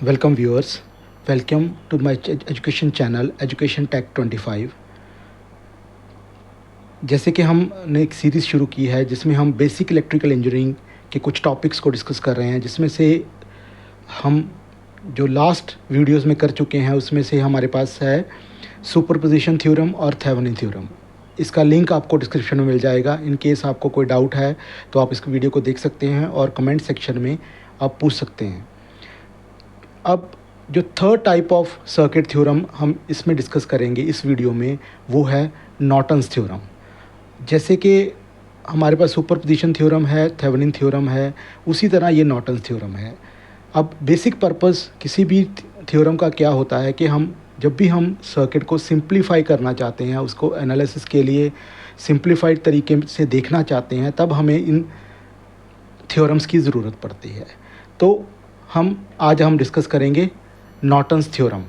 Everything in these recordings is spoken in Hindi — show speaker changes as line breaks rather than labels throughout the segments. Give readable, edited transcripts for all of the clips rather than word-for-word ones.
Welcome viewers, welcome to my education channel Education Tech 25। जैसे कि हमने एक सीरीज़ शुरू की है जिसमें हम बेसिक इलेक्ट्रिकल इंजीनियरिंग के कुछ टॉपिक्स को डिस्कस कर रहे हैं, जिसमें से हम जो लास्ट वीडियोस में कर चुके हैं उसमें से हमारे पास है सुपरपोजिशन थ्योरम और थेवेनिन थ्योरम। इसका लिंक आपको डिस्क्रिप्शन में मिल जाएगा। इन केस आपको कोई डाउट है तो आप इस वीडियो को देख सकते हैं और कमेंट सेक्शन में आप पूछ सकते हैं। अब जो third type of circuit theorem हम इसमें डिस्कस करेंगे इस वीडियो में, वो है नॉर्टन्स थ्योरम। जैसे कि हमारे पास सुपरपोजिशन थ्योरम है, थेवेनिन थ्योरम है, उसी तरह ये नॉर्टन्स थ्योरम है। अब बेसिक पर्पस किसी भी थ्योरम का क्या होता है कि जब भी हम सर्किट को सिंप्लीफाई करना चाहते हैं, उसको एनालिसिस के लिए सिंप्लीफाइड तरीके से देखना चाहते हैं, तब हमें इन थ्योरम्स की ज़रूरत पड़ती है। तो आज हम डिस्कस करेंगे नॉर्टन्स थ्योरम।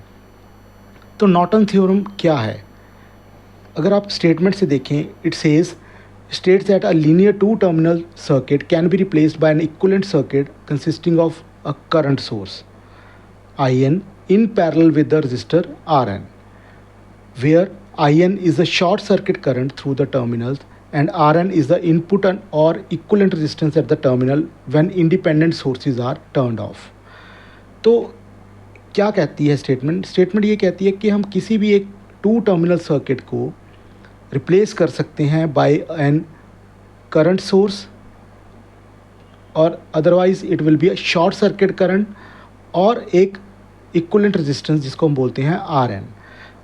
तो नॉर्टन थ्योरम क्या है? अगर आप स्टेटमेंट से देखें, it states that a linear two terminal circuit can be replaced by an equivalent circuit consisting of a current source IN in parallel with the resistor RN, where IN is the short circuit current through the terminals and RN is the input or equivalent resistance at the terminal when independent sources are turned off। तो क्या कहती है स्टेटमेंट ये कहती है कि हम किसी भी एक टू टर्मिनल सर्किट को रिप्लेस कर सकते हैं बाय एन करंट सोर्स, और otherwise it will be a short circuit current और एक इक्विवेलेंट रेजिस्टेंस जिसको हम बोलते हैं RN।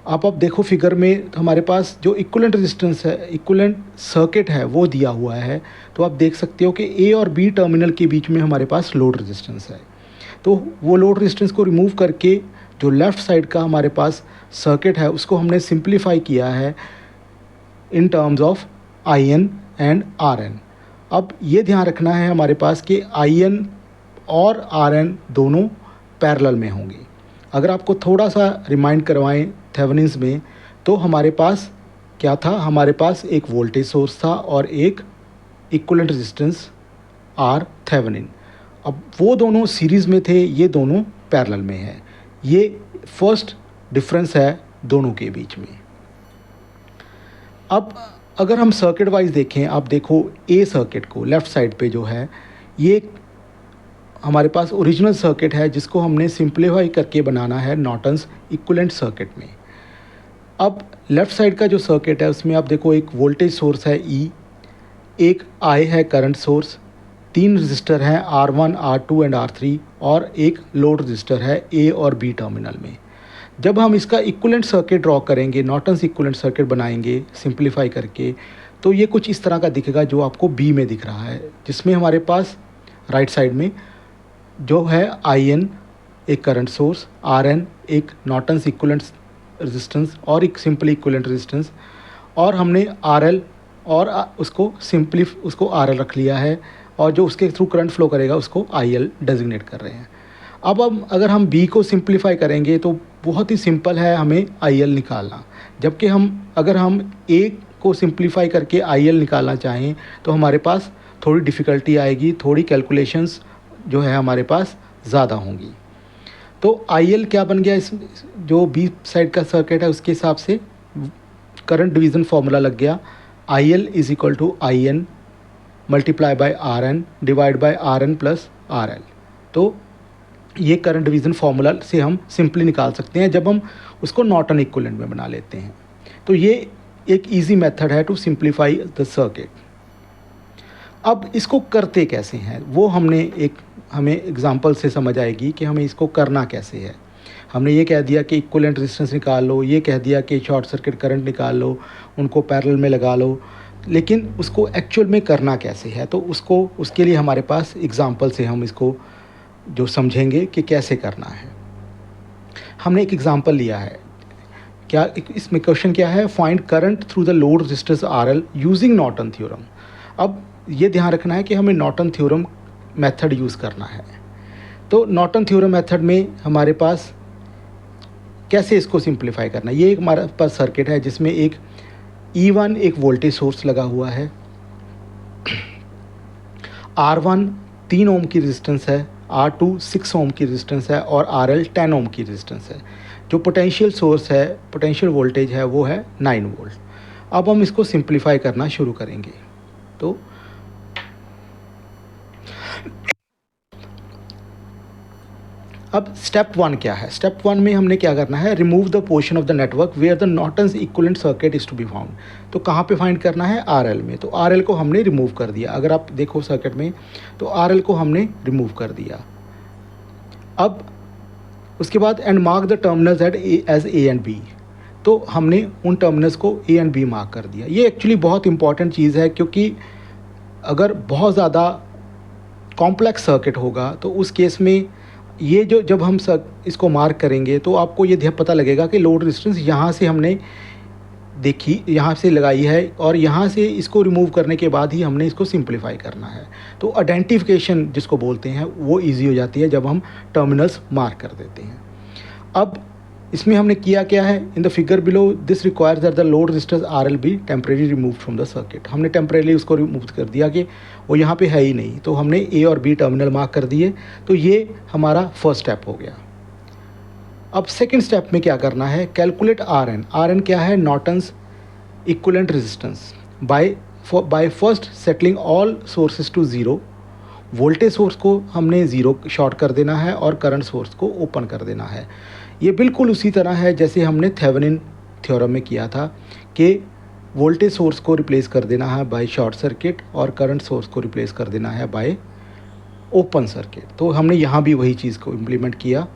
आप देखो फिगर में हमारे पास जो इक्विवेलेंट रेजिस्टेंस है, इक्विवेलेंट सर्किट है, वो दिया हुआ है। तो आप देख सकते हो कि A और B टर्मिनल के बीच में हमारे पास लोड रेजिस्टेंस है। तो वो लोड रेजिस्टेंस को रिमूव करके जो लेफ़्ट साइड का हमारे पास सर्किट है उसको हमने सिंप्लीफाई किया है in terms of IN and RN। अब ये ध्यान रखना है हमारे पास कि IN और RN दोनों पैरेलल में होंगे। अगर आपको थोड़ा सा रिमाइंड करवाएं थेवेनिन्स में, तो हमारे पास क्या था? हमारे पास एक वोल्टेज सोर्स था और एक इक्विवेलेंट रेजिस्टेंस R थेवेनिन। अब वो दोनों सीरीज़ में थे, ये दोनों पैरेलल में है। ये फर्स्ट डिफरेंस है दोनों के बीच में। अब अगर हम सर्किट वाइज देखें, आप देखो A सर्किट को लेफ़्ट साइड पे जो है, ये हमारे पास ओरिजिनल सर्किट है जिसको हमने सिंप्लीफाई करके बनाना है नॉर्टन्स इक्विवेलेंट सर्किट में। अब लेफ़्ट साइड का जो सर्किट है उसमें आप देखो एक वोल्टेज सोर्स है E, एक I है करंट सोर्स, 3 रजिस्टर हैं R1, R2 एंड R3 और एक लोड रजिस्टर है A और B टर्मिनल में। जब हम इसका इक्विवेलेंट सर्किट ड्रॉ करेंगे, नॉर्टन्स इक्विवेलेंट सर्किट बनाएंगे सिंप्लीफाई करके, तो ये कुछ इस तरह का दिखेगा जो आपको B में दिख रहा है, जिसमें हमारे पास राइट साइड में जो है IN एक करंट सोर्स, RN एक नॉर्टन्स इक्विवेलेंट रेजिस्टेंस और एक सिंपल इक्विवेलेंट रेजिस्टेंस, और हमने RL और उसको RL रख लिया है, और जो उसके थ्रू करंट फ्लो करेगा उसको IL डेजिग्नेट कर रहे हैं। अब अगर हम B को सिंप्लीफाई करेंगे तो बहुत ही सिंपल है हमें IL निकालना। जबकि अगर हम A को सिंप्लीफाई करके IL निकालना चाहें तो हमारे पास थोड़ी डिफ़िकल्टी आएगी, थोड़ी कैलकुलेशंस जो है हमारे पास ज़्यादा होंगी। तो IL क्या बन गया? इस जो B साइड का सर्किट है उसके हिसाब से करंट डिवीज़न फार्मूला लग गया, IL is equal to IN multiply by RN divide by RN plus RL। तो ये करंट डिवीज़न फार्मूला से हम सिंपली निकाल सकते हैं जब हम उसको नॉर्टन इक्विवेलेंट में बना लेते हैं। तो ये एक इजी मेथड है टू सिंप्लीफाई द सर्किट। अब इसको करते कैसे हैं वो हमें एग्जांपल से समझ आएगी कि हमें इसको करना कैसे है। हमने ये कह दिया कि इक्विवेलेंट रेजिस्टेंस निकाल लो, ये कह दिया कि शॉर्ट सर्किट करंट निकाल लो, उनको पैरेलल में लगा लो, लेकिन उसको एक्चुअल में करना कैसे है? तो उसके लिए हमारे पास एग्जांपल से हम इसको जो समझेंगे कि कैसे करना है। हमने एक एग्जांपल लिया है। इसमें क्वेश्चन क्या है? Find current through the load resistance RL using Norton theorem. अब ये ध्यान रखना है कि हमें नॉर्टन थ्योरम मेथड यूज़ करना है। तो नॉर्टन थ्योरम मेथड में हमारे पास कैसे इसको सिंप्लीफाई करना है? ये हमारे पास सर्किट है जिसमें एक E1 एक वोल्टेज सोर्स लगा हुआ है, R1 3 ओम की रेजिस्टेंस है, R2 6 ओम की रेजिस्टेंस है और RL 10 ओम की रेजिस्टेंस है। जो पोटेंशियल सोर्स है, पोटेंशियल वोल्टेज है, वो है 9 वोल्ट। अब हम इसको सिंप्लीफाई करना शुरू करेंगे। तो अब स्टेप 1 क्या है? स्टेप 1 में हमने क्या करना है? Remove the portion of the network where the Norton's equivalent circuit is to be found. तो कहाँ पे फाइंड करना है? RL में। तो RL को हमने रिमूव कर दिया। अगर आप देखो सर्किट में तो RL को हमने रिमूव कर दिया। अब उसके बाद and mark the terminals at as A and B। तो हमने उन टर्मिनल्स को A एंड B मार्क कर दिया। ये एक्चुअली बहुत इंपॉर्टेंट चीज़ है, क्योंकि अगर बहुत ज़्यादा कॉम्प्लेक्स सर्किट होगा तो उस केस में ये जो जब हम इसको मार्क करेंगे तो आपको ये पता लगेगा कि लोड रेजिस्टेंस यहाँ से हमने देखी, यहाँ से लगाई है, और यहाँ से इसको रिमूव करने के बाद ही हमने इसको सिंप्लीफाई करना है। तो आइडेंटिफिकेशन जिसको बोलते हैं वो इजी हो जाती है जब हम टर्मिनल्स मार्क कर देते हैं। अब इसमें हमने किया क्या है? In the figure below this requires that the load resistance RL be temporary remove from the circuit. हमने टेम्परेरी उसको रिमूव कर दिया कि वो यहाँ पे है ही नहीं, तो हमने A और B टर्मिनल मार्क कर दिए। तो ये हमारा फर्स्ट स्टेप हो गया। अब सेकंड स्टेप में क्या करना है? Calculate RN। RN क्या है? Norton's equivalent resistance by first settling all sources to zero. Voltage source को हमने ज़ीरो शॉर्ट कर देना है और करंट सोर्स को ओपन कर देना है। ये बिल्कुल उसी तरह है जैसे हमने थेवेनिन थ्योरम में किया था कि वोल्टेज सोर्स को रिप्लेस कर देना है बाय शॉर्ट सर्किट और करंट सोर्स को रिप्लेस कर देना है बाय ओपन सर्किट। तो हमने यहाँ भी वही चीज़ को इम्प्लीमेंट किया।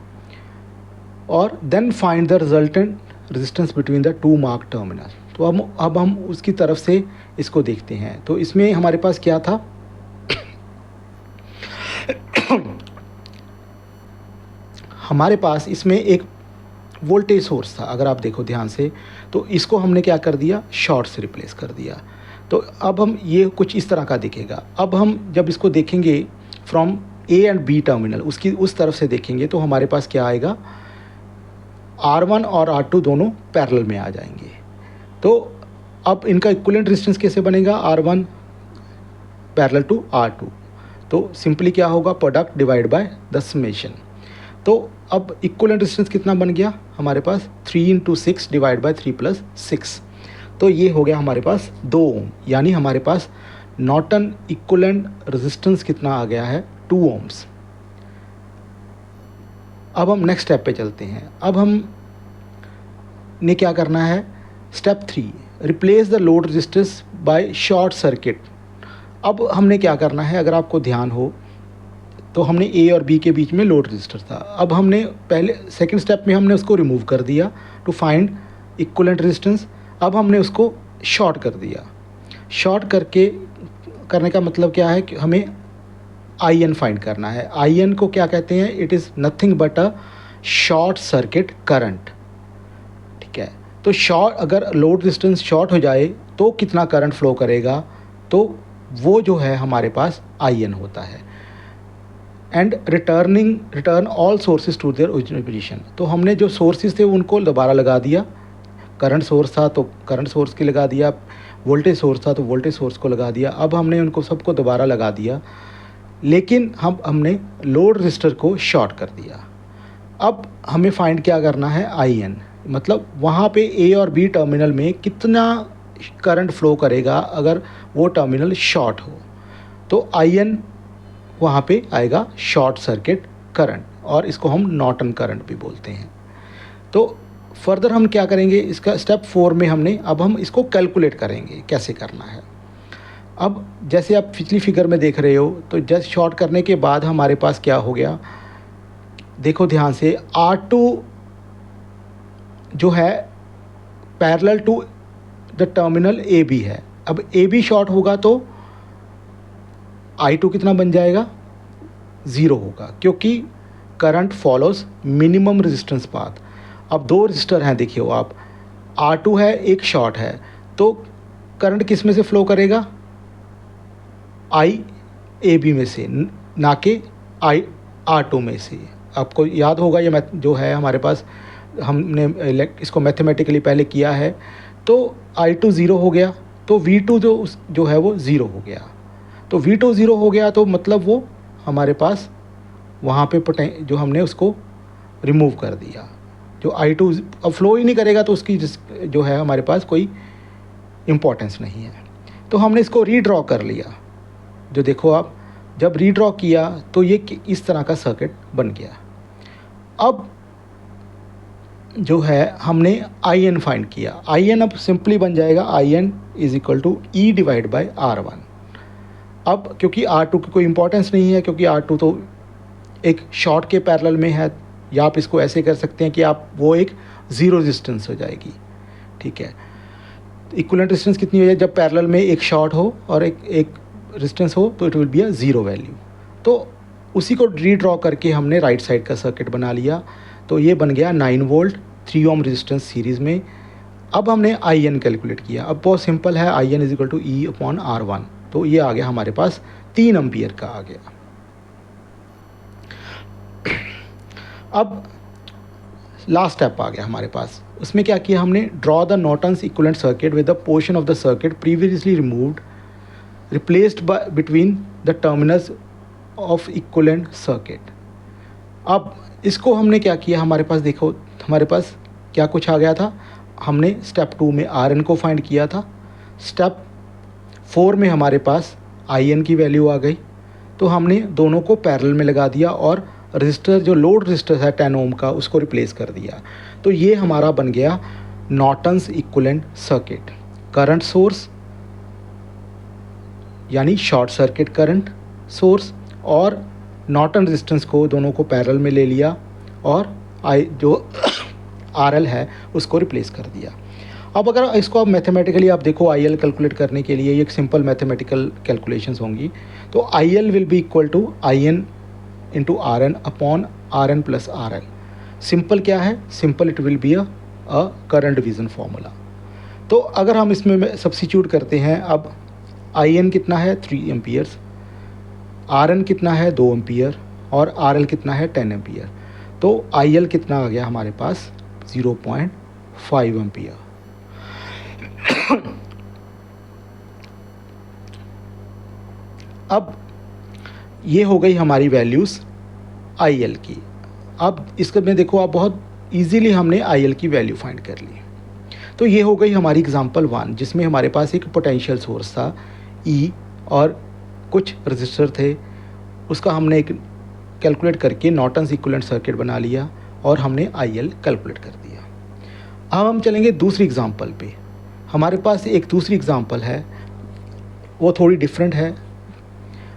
और then find the resultant resistance between the two mark terminal. तो अब हम उसकी तरफ से इसको देखते हैं। तो इसमें हमारे पास क्या था? हमारे पास इसमें एक वोल्टेज सोर्स था। अगर आप देखो ध्यान से तो इसको हमने क्या कर दिया? शॉर्ट से रिप्लेस कर दिया। तो अब हम ये कुछ इस तरह का दिखेगा। अब हम जब इसको देखेंगे from A and B terminal, उसकी उस तरफ से देखेंगे तो हमारे पास क्या आएगा? R1 और R2 दोनों पैरेलल में आ जाएंगे। तो अब इनका इक्विवेलेंट रेजिस्टेंस कैसे बनेगा? R1 parallel to R2। तो सिंपली क्या होगा? Product divide by the summation. तो अब इक्विवेलेंट रेजिस्टेंस कितना बन गया हमारे पास? 3 × 6 डिवाइड बाय 3 + 6। तो ये हो गया हमारे पास 2 ओम। यानी हमारे पास नॉर्टन इक्विवेलेंट रेजिस्टेंस कितना आ गया है? 2 ओम्स। अब हम नेक्स्ट स्टेप पे चलते हैं। अब हम ने क्या करना है? Step 3, replace the load resistance bye short circuit. अब हमने क्या करना है? अगर आपको ध्यान हो तो हमने A और B के बीच में लोड रजिस्टर था। अब हमने पहले सेकंड स्टेप में हमने उसको रिमूव कर दिया टू फाइंड इक्विवेलेंट रेजिस्टेंस। अब हमने उसको शॉर्ट कर दिया। शॉर्ट करने का मतलब क्या है कि हमें IN फाइंड करना है। IN को क्या कहते हैं? It is nothing but a short circuit current. ठीक है, तो शॉर्ट अगर लोड रेजिस्टेंस शॉर्ट हो जाए तो कितना करंट फ्लो करेगा? तो वो जो है हमारे पास IN होता है। And return all sources to their original position. तो हमने जो सोर्सेज थे उनको दोबारा लगा दिया। करंट सोर्स था तो करंट सोर्स के लगा दिया, वोल्टेज सोर्स था तो वोल्टेज सोर्स को लगा दिया। अब हमने उनको सबको दोबारा लगा दिया, लेकिन हमने लोड रजिस्टर को शॉर्ट कर दिया। अब हमें फाइंड क्या करना है? IN, मतलब वहाँ पे A और B टर्मिनल में कितना करंट फ्लो करेगा अगर वो टर्मिनल शॉर्ट हो। तो IN वहाँ पे आएगा शॉर्ट सर्किट करंट, और इसको हम नॉर्टन करंट भी बोलते हैं। तो फर्दर हम क्या करेंगे? इसका स्टेप 4 में अब हम इसको कैलकुलेट करेंगे कैसे करना है। अब जैसे आप पिछली फिगर में देख रहे हो तो जस्ट शॉर्ट करने के बाद हमारे पास क्या हो गया? देखो ध्यान से, R2 जो है parallel to the terminal AB है। अब AB शॉर्ट होगा तो I2 कितना बन जाएगा? 0 होगा, क्योंकि current follows minimum resistance path. अब दो रेजिस्टर हैं, देखिए आप, R2 है, एक शॉर्ट है, तो करंट किस में से फ्लो करेगा? IAB में से, ना कि R2 में से। आपको याद होगा ये जो है हमारे पास, हमने इसको मैथमेटिकली पहले किया है। तो I2 0 हो गया, तो V2 जो है वो 0 हो गया। तो V2 0 हो गया तो मतलब वो हमारे पास वहाँ पे जो हमने उसको रिमूव कर दिया। जो I2 अब फ्लो ही नहीं करेगा तो उसकी जो है हमारे पास कोई इम्पोर्टेंस नहीं है। तो हमने इसको रीड्रॉ कर लिया। जो देखो आप, जब रीड्रॉ किया तो ये इस तरह का सर्किट बन गया। अब जो है हमने IN फाइंड किया। IN अब सिंपली बन जाएगा IN is equal to E divide by R1। अब क्योंकि R2 की कोई इंपॉर्टेंस नहीं है, क्योंकि R2 तो एक शॉर्ट के पैरेलल में है, या आप इसको ऐसे कर सकते हैं कि आप वो एक ज़ीरो रेजिस्टेंस हो जाएगी। ठीक है, इक्विवेलेंट रेजिस्टेंस कितनी हो जाए, जब पैरेलल में एक शॉर्ट हो और एक रेजिस्टेंस हो तो it will be a zero value. तो उसी को रीड्रॉ करके हमने राइट साइड का सर्किट बना लिया। तो ये बन गया 9 वोल्ट 3 ओम रेजिस्टेंस सीरीज़ में। अब हमने IN कैलकुलेट किया। अब बहुत सिंपल है, IN is equal to E upon R1। तो ये आ गया हमारे पास 3 एम्पियर का आ गया। अब लास्ट स्टेप आ गया हमारे पास। उसमें क्या किया हमने, draw the Norton's equivalent circuit with the portion of the circuit previously removed replaced between the terminals of equivalent circuit. अब इसको हमने क्या किया, हमारे पास देखो हमारे पास क्या कुछ आ गया था। हमने स्टेप 2 में RN को फाइंड किया था, स्टेप 4 में हमारे पास IN की वैल्यू आ गई। तो हमने दोनों को पैरेलल में लगा दिया और रजिस्टर, जो लोड रजिस्टर है 10 ओम का, उसको रिप्लेस कर दिया। तो ये हमारा बन गया Norton's equivalent circuit. Current source यानी शॉर्ट सर्किट करंट सोर्स और नॉर्टन रेजिस्टेंस को दोनों को पैरेलल में ले लिया और जो RL है उसको रिप्लेस कर दिया। अब अगर इसको आप मैथमेटिकली आप देखो, IL कैलकुलेट करने के लिए एक सिंपल मैथमेटिकल कैलकुलेशंस होंगी। तो IL will be equal to IN into RN upon RN plus RL। Simple क्या है, simple it will be a current division formula. तो अगर हम इसमें सब्स्टिट्यूट करते हैं, अब IN कितना है 3 एम्पियर्स, RN कितना है 2 एम्पियर और RL कितना है 10 एम्पियर। तो IL कितना आ गया हमारे पास 0.5 एम्पियर। अब ये हो गई हमारी वैल्यूज़ IL की। अब इसके में देखो आप, बहुत इजीली हमने IL की वैल्यू फाइंड कर ली। तो ये हो गई हमारी एग्जांपल 1, जिसमें हमारे पास एक पोटेंशियल सोर्स था E और कुछ रजिस्टर थे। उसका हमने एक कैलकुलेट करके नॉर्टन्स इक्विवेलेंट सर्किट बना लिया और हमने IL कैलकुलेट कर दिया। अब हम चलेंगे दूसरी एग्जांपल पे। हमारे पास एक दूसरी एग्जांपल है, वो थोड़ी डिफरेंट है।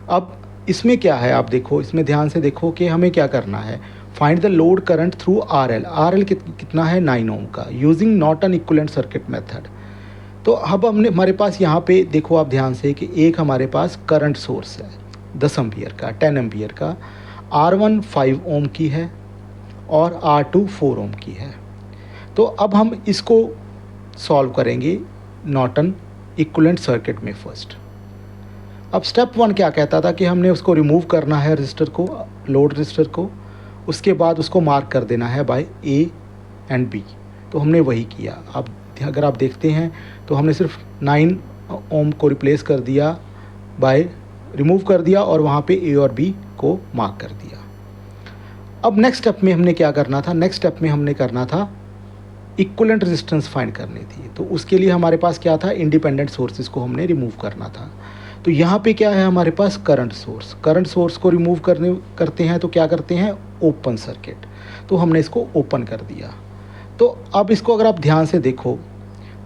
अब इसमें क्या है, आप देखो, इसमें ध्यान से देखो कि हमें क्या करना है। Find the load current through RL। RL कितना है 9 ओम का, using Norton equivalent circuit method. तो अब हमने, हमारे पास यहाँ पे देखो आप ध्यान से कि एक हमारे पास करंट सोर्स है 10 एम्पियर का, 10 एम्पियर का। R1 5 ओम की है और R2 4 ओम की है। तो अब हम इसको सॉल्व करेंगे नॉर्टन इक्विवेलेंट सर्किट में फर्स्ट। अब स्टेप 1 क्या कहता था कि हमने उसको रिमूव करना है रजिस्टर को, लोड रजिस्टर को। उसके बाद उसको मार्क कर देना है बाय A एंड B। तो हमने वही किया। अब अगर आप देखते हैं तो हमने सिर्फ 9 ओम को रिप्लेस कर दिया, बाय रिमूव कर दिया और वहाँ पे A और B को मार्क कर दिया। अब नेक्स्ट स्टेप में हमने क्या करना था, नेक्स्ट स्टेप में हमने करना था इक्विवेलेंट रेजिस्टेंस फाइंड करनी थी। तो उसके लिए हमारे पास क्या था, इंडिपेंडेंट सोर्सेज को हमने रिमूव करना था। तो यहाँ पे क्या है हमारे पास करंट सोर्स। करंट सोर्स को रिमूव करते हैं तो क्या करते हैं, ओपन सर्किट। तो हमने इसको ओपन कर दिया। तो अब इसको अगर आप ध्यान से देखो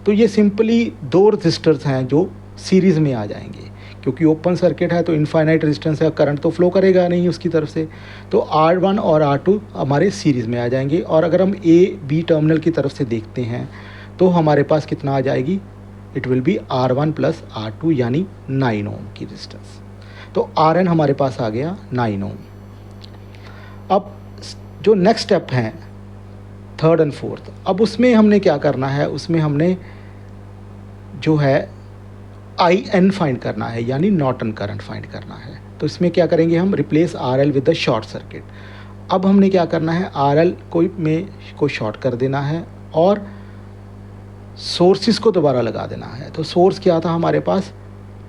तो ये सिंपली 2 रजिस्टर्स हैं जो सीरीज़ में आ जाएंगे, क्योंकि ओपन सर्किट है तो इनफाइनाइट रेजिस्टेंस है, करंट तो फ्लो करेगा नहीं उसकी तरफ से। तो R1 और R2 हमारे सीरीज़ में आ जाएंगे। और अगर हम A B टर्मिनल की तरफ से देखते हैं तो हमारे पास कितना आ जाएगी, it will B R1 plus R2 यानी 9 ओम की रेजिस्टेंस। तो RN हमारे पास आ गया 9 ओम। अब जो नेक्स्ट स्टेप हैं 3rd एंड 4th, अब उसमें हमने क्या करना है, उसमें हमने जो है IN फाइंड करना है, यानी नॉर्टन करंट फाइंड करना है। तो इसमें क्या करेंगे हम, replace RL with the short circuit. अब हमने क्या करना है, RL को शॉर्ट कर देना है और सोर्सेस को दोबारा लगा देना है। तो सोर्स क्या था हमारे पास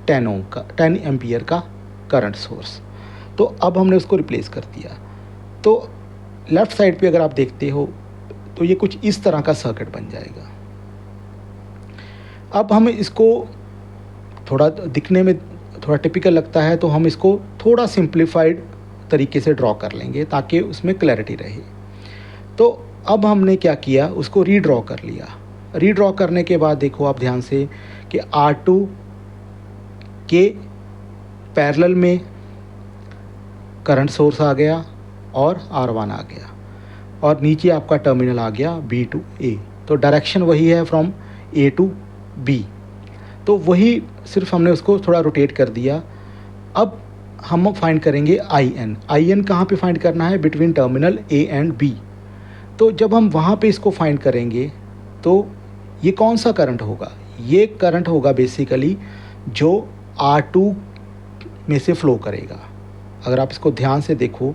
10 ओम का, 10 एम्पियर का करंट सोर्स। तो अब हमने उसको रिप्लेस कर दिया। तो लेफ़्ट साइड पे अगर आप देखते हो तो ये कुछ इस तरह का सर्किट बन जाएगा। अब हम इसको थोड़ा दिखने में थोड़ा टिपिकल लगता है, तो हम इसको थोड़ा सिंप्लीफाइड तरीके से ड्रॉ कर लेंगे ताकि उसमें क्लैरिटी रहे। तो अब हमने क्या किया, उसको रीड्रॉ कर लिया। रीड्रॉ करने के बाद देखो आप ध्यान से कि R2 के पैरेलल में करंट सोर्स आ गया और R1 आ गया, और नीचे आपका टर्मिनल आ गया B टू A। तो डायरेक्शन वही है फ्रॉम A टू B, तो वही सिर्फ हमने उसको थोड़ा रोटेट कर दिया। अब हम फाइंड करेंगे IN कहाँ पे फाइंड करना है, between terminal A and B। तो जब हम वहाँ पे इसको फाइंड करेंगे तो ये कौन सा करंट होगा, ये करंट होगा बेसिकली जो R2 में से फ़्लो करेगा। अगर आप इसको ध्यान से देखो,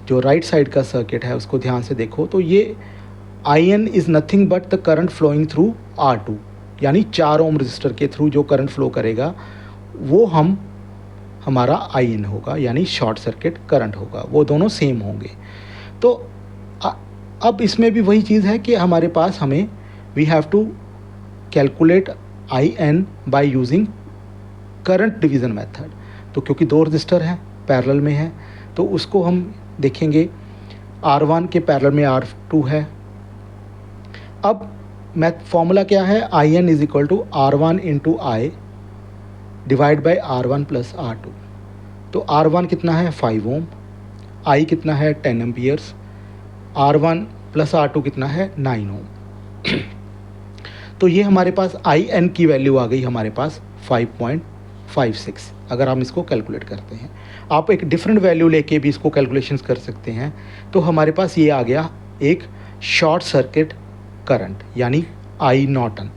जो राइट साइड का सर्किट है उसको ध्यान से देखो, तो ये IN is nothing but the current flowing through R2, यानी 4 ओम रजिस्टर के थ्रू जो करंट फ्लो करेगा वो हमारा IN होगा, यानी शॉर्ट सर्किट करंट होगा। वो दोनों सेम होंगे। तो अब इसमें भी वही चीज़ है कि हमारे पास we have to calculate IN by using current division method. तो क्योंकि 2 रजिस्टर हैं, पैरेलल में है, तो उसको हम देखेंगे। R1 के पैरेलल में R2 है। अब फॉर्मूला क्या है, IN is equal to R1 into I divide by R1 plus R2। तो R1 कितना है 5 ओम, I कितना है 10 एम्पियर्स, R1 प्लस R2 कितना है 9 ओम। तो ये हमारे पास IN की वैल्यू आ गई हमारे पास 5.56। अगर हम इसको कैलकुलेट करते हैं, आप एक डिफरेंट वैल्यू लेके भी इसको कैलकुलेशंस कर सकते हैं। तो हमारे पास ये आ गया एक शॉर्ट सर्किट करंट, यानी I नॉर्टन।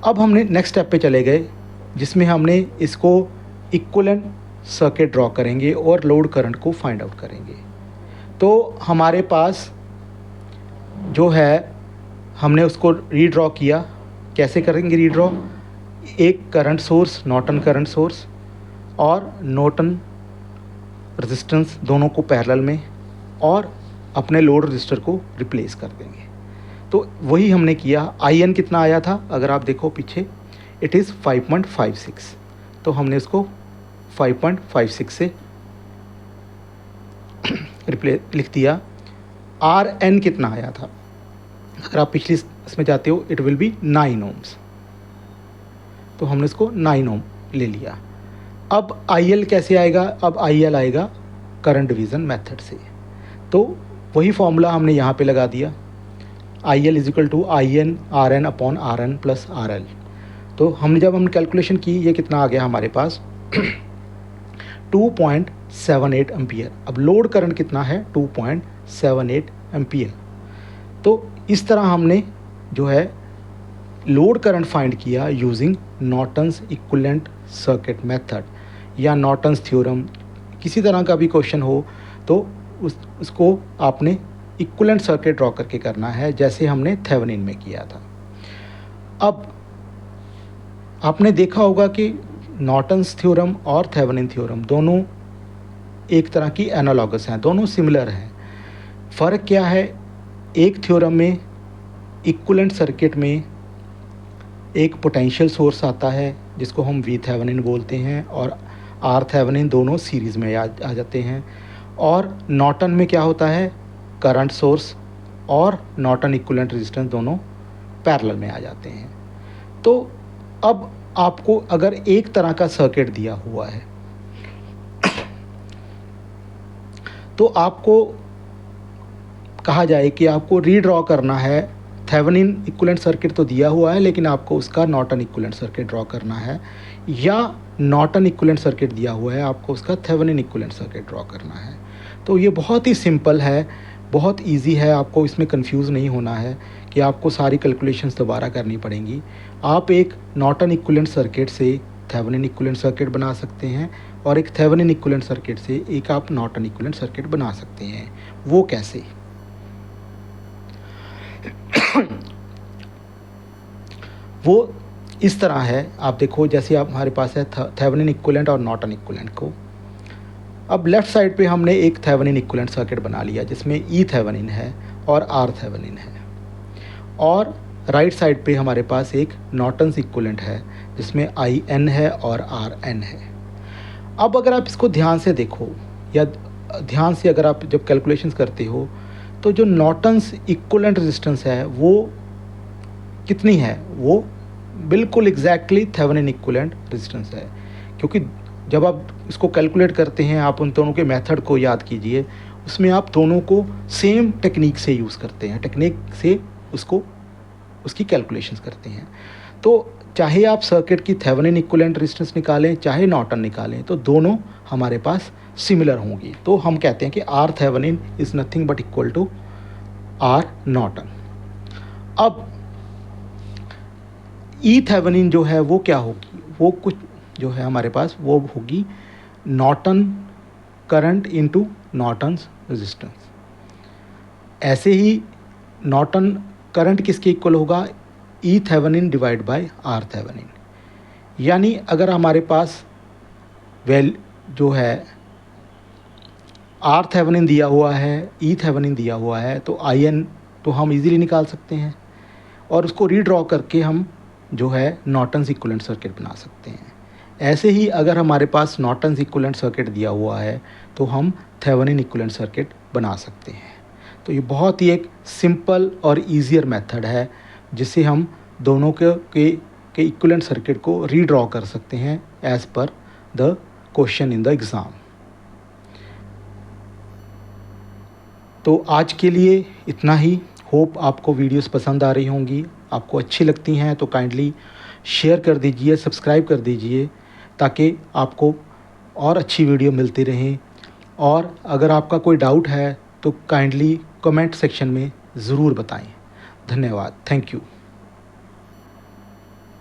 अब हमने नेक्स्ट स्टेप पे चले गए, जिसमें हमने इसको इक्विवेलेंट सर्किट ड्रॉ करेंगे और लोड करंट को फाइंड आउट करेंगे। तो हमारे पास जो है हमने उसको रीड्रॉ किया। कैसे करेंगे रीड्रॉ, एक current source, Norton current source और नॉर्टन रेजिस्टेंस दोनों को पैरेलल में, और अपने लोड रजिस्टर को रिप्लेस कर देंगे। तो वही हमने किया। IN कितना आया था, अगर आप देखो पीछे, इट इज़ 5.56। तो हमने उसको 5.56 से लिख दिया। RN कितना आया था, अगर आप पिछली इसमें जाते हो, इट विल बी 9 ओम्स। तो हमने इसको 9 ओम ले लिया। अब IL कैसे आएगा, अब IL आएगा करंट डिवीज़न मेथड से। तो वही फॉर्मूला हमने यहाँ पे लगा दिया, IL is equal to IN RN upon RN plus RL। तो हमने जब हमने कैलकुलेशन की, ये कितना आ गया हमारे पास 2.78 एम्पियर। अब लोड करंट कितना है 2.78 एम्पियर। तो इस तरह हमने जो है लोड करंट फाइंड किया using Norton's equivalent circuit method या नॉर्टन्स थ्योरम। किसी तरह का भी क्वेश्चन हो तो उसको आपने इक्विवेलेंट सर्किट ड्रॉ करके करना है, जैसे हमने थेवेनिन में किया था। अब आपने देखा होगा कि नॉर्टन्स थ्योरम और थेवेनिन थ्योरम दोनों एक तरह की एनालॉगस हैं, दोनों सिमिलर हैं। फ़र्क क्या है, एक थ्योरम में इक्विवेलेंट सर्किट में एक पोटेंशियल सोर्स आता है जिसको हम V थेवेनिन बोलते हैं, और R थेवेनिन दोनों सीरीज़ में आ जाते हैं। और नॉर्टन में क्या होता है, करंट सोर्स और नॉर्टन इक्विवेलेंट रेजिस्टेंस दोनों पैरेलल में आ जाते हैं। तो अब आपको अगर एक तरह का सर्किट दिया हुआ है तो आपको कहा जाए कि आपको रीड्रॉ करना है। थेवेनिन इक्विवेलेंट सर्किट तो दिया हुआ है, लेकिन आपको उसका नॉर्टन इक्विवेलेंट सर्किट ड्रॉ करना है, या नॉर्टन इक्विवेलेंट सर्किट दिया हुआ है, आपको उसका थेवेनिन इक्विवेलेंट सर्किट ड्रॉ करना है। तो ये बहुत ही सिंपल है, बहुत इजी है, आपको इसमें कंफ्यूज नहीं होना है कि आपको सारी कैलकुलेशंस दोबारा करनी पड़ेंगी। आप एक नॉर्टन इक्विवेलेंट सर्किट से थेवेनिन इक्विवेलेंट सर्किट बना सकते हैं, और एक थेवेनिन इक्विवेलेंट सर्किट से एक आप नॉर्टन इक्विवेलेंट सर्किट बना सकते हैं। वो कैसे, वो इस तरह है। आप देखो, जैसे आप हमारे पास है थेवेनिन इक्विवेलेंट और नॉर्टन इक्विवेलेंट को, अब लेफ़्ट साइड पे हमने एक थेवेनिन इक्विवेलेंट सर्किट बना लिया जिसमें ई थेवेनिन है और आर थेवेनिन है, और राइट साइड पे हमारे पास एक नॉर्टन्स इक्विवेलेंट है जिसमें आई एन है और आर एन है। अब अगर आप इसको ध्यान से देखो या ध्यान से अगर आप जब कैलकुलेशंस करते हो तो जो नॉर्टन्स इक्विवेलेंट रेजिस्टेंस है वो कितनी है, वो बिल्कुल एग्जैक्टली थेवेनिन इक्विवेलेंट रेजिस्टेंस है। क्योंकि जब आप इसको कैलकुलेट करते हैं आप उन दोनों के मेथड को याद कीजिए, उसमें आप दोनों को सेम टेक्निक से यूज़ करते हैं, टेक्निक से उसकी कैलकुलेशंस करते हैं। तो चाहे आप सर्किट की थेवेनिन इक्विवेलेंट रेजिस्टेंस निकालें चाहे नॉर्टन निकालें तो दोनों हमारे पास सिमिलर होंगी। तो हम कहते हैं कि R Thevenin is nothing but equal to R Norton. अब ई थेवेनिन जो है वो क्या होगी, वो कुछ जो है हमारे पास वो होगी Norton current into Norton's resistance. ऐसे ही नॉर्टन करंट किसके इक्वल होगा, E Thevenin divide by R Thevenin. यानी अगर हमारे पास जो है आर थेवेनिन दिया हुआ है, ई थेवेनिन दिया हुआ है, तो आई एन तो हम इजीली निकाल सकते हैं और उसको रीड्रॉ करके हम जो है नॉर्टन्स इक्विवेलेंट सर्किट बना सकते हैं। ऐसे ही अगर हमारे पास नॉर्टन्स इक्विवेलेंट सर्किट दिया हुआ है तो हम थेवेनिन इक्विवेलेंट सर्किट बना सकते हैं। तो ये बहुत ही एक सिंपल और ईजियर मेथड है जिससे हम दोनों के इक्विवेलेंट सर्किट को रीड्रॉ कर सकते हैं as per the question in the exam. तो आज के लिए इतना ही। होप आपको वीडियोस पसंद आ रही होंगी, आपको अच्छी लगती हैं तो काइंडली शेयर कर दीजिए, सब्सक्राइब कर दीजिए ताकि आपको और अच्छी वीडियो मिलती रहें। और अगर आपका कोई डाउट है तो काइंडली कमेंट सेक्शन में ज़रूर बताएं। धन्यवाद, थैंक यू।